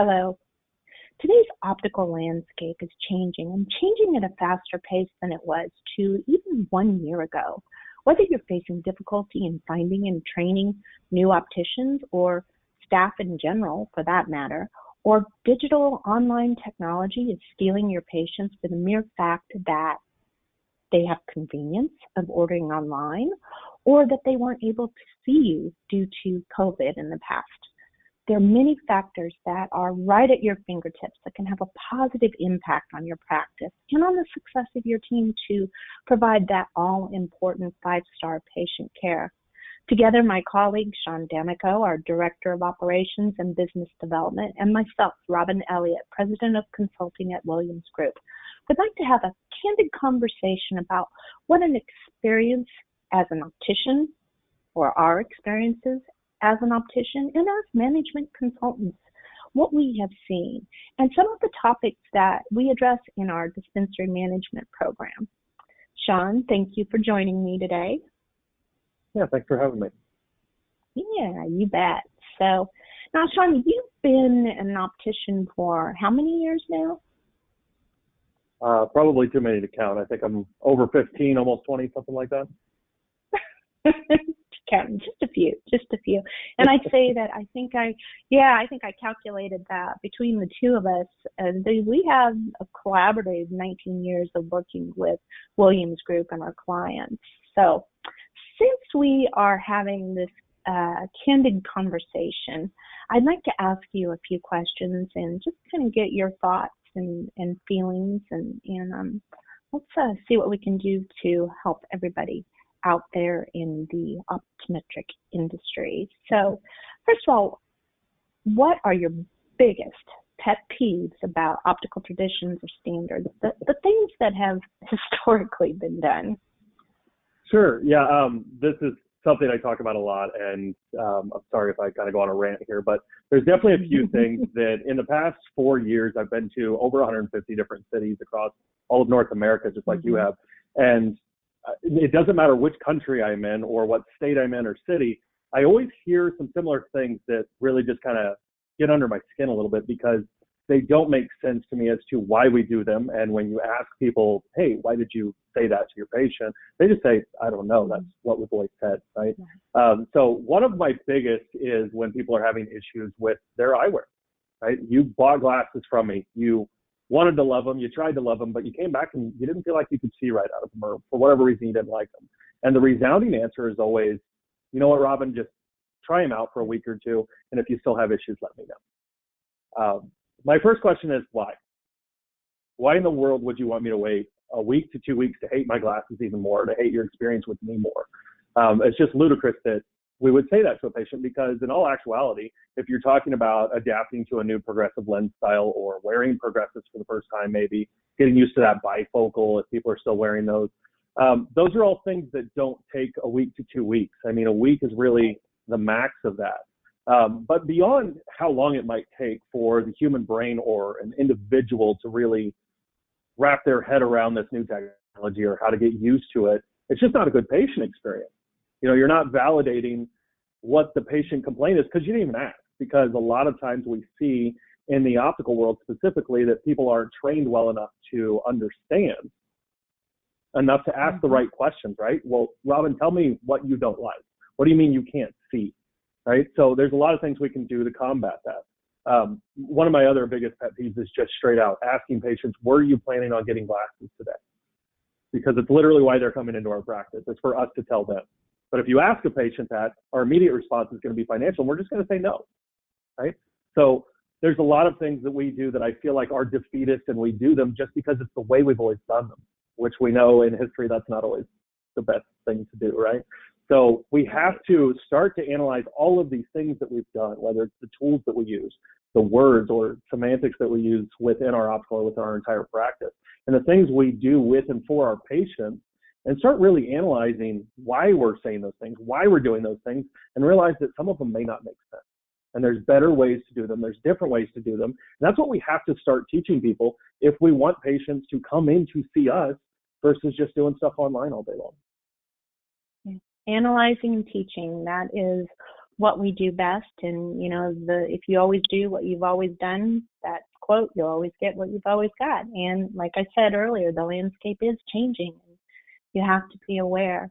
Hello. Today's optical landscape is changing and changing at a faster pace than it was to even 1 year ago. Whether you're facing difficulty in finding and training new opticians or staff in general, for that matter, or digital online technology is stealing your patients for the mere fact that they have convenience of ordering online or that they weren't able to see you due to COVID in the past. There are many factors that are right at your fingertips that can have a positive impact on your practice and on the success of your team to provide that all-important 5-star patient care. Together, my colleague, Sean D'Amico, our Director of Operations and Business Development, and myself, Robin Elliott, President of Consulting at Williams Group, would like to have a candid conversation about what an experience as an optician, or our experiences as an optician and as management consultants, what we have seen, and some of the topics that we address in our dispensary management program. Sean, thank you for joining me today. Yeah, thanks for having me. Yeah, you bet. So now, Sean, you've been an optician for how many years now? Probably too many to count. I think I'm over 15, almost 20, something like that. Counting just a few. And I'd say that I think I calculated that between the two of us, we have a collaborative 19 years of working with Williams Group and our clients. So since we are having this candid conversation, I'd like to ask you a few questions and just kind of get your thoughts and feelings and let's see what we can do to help everybody out there in the optometric industry. So first of all, what are your biggest pet peeves about optical traditions or standards, the things that have historically been done? Sure. Yeah. This is something I talk about a lot, and I'm sorry if I kind of go on a rant here, but there's definitely a few things that in the past 4 years, I've been to over 150 different cities across all of North America, just like you have. And it doesn't matter which country I'm in or what state I'm in or city, I always hear some similar things that really just kind of get under my skin a little bit because they don't make sense to me as to why we do them. And when you ask people, hey, why did you say that to your patient? They just say, I don't know. That's what we've always said, right? So one of my biggest is when people are having issues with their eyewear, right? You bought glasses from me. You wanted to love them, you tried to love them, but you came back and you didn't feel like you could see right out of them, or for whatever reason you didn't like them. And the resounding answer is always, you know what, Robin, just try them out for a week or two, and if you still have issues, let me know. My first question is why? Why in the world would you want me to wait a week to 2 weeks to hate my glasses even more, to hate your experience with me more? It's just ludicrous that we would say that to a patient because in all actuality, if you're talking about adapting to a new progressive lens style or wearing progressives for the first time, maybe getting used to that bifocal if people are still wearing those are all things that don't take a week to 2 weeks. I mean, a week is really the max of that. But beyond how long it might take for the human brain or an individual to really wrap their head around this new technology or how to get used to it, it's just not a good patient experience. You know, you're not validating what the patient complaint is because you didn't even ask. Because a lot of times we see in the optical world specifically that people aren't trained well enough to understand enough to ask the right questions, right? Well, Robin, tell me what you don't like. What do you mean you can't see, right? So there's a lot of things we can do to combat that. One of my other biggest pet peeves is just straight out asking patients, were you planning on getting glasses today? Because it's literally why they're coming into our practice. It's for us to tell them. But if you ask a patient that, our immediate response is going to be financial, and we're just going to say no, right? So there's a lot of things that we do that I feel like are defeatist, and we do them just because it's the way we've always done them, which we know in history that's not always the best thing to do, right? So we have to start to analyze all of these things that we've done, whether it's the tools that we use, the words or semantics that we use within our optical or within our entire practice, and the things we do with and for our patients, and start really analyzing why we're saying those things, why we're doing those things, and realize that some of them may not make sense. And there's better ways to do them. There's different ways to do them. And that's what we have to start teaching people if we want patients to come in to see us versus just doing stuff online all day long. Analyzing and teaching, that is what we do best. And, if you always do what you've always done, that quote, you'll always get what you've always got. And like I said earlier, the landscape is changing. You have to be aware.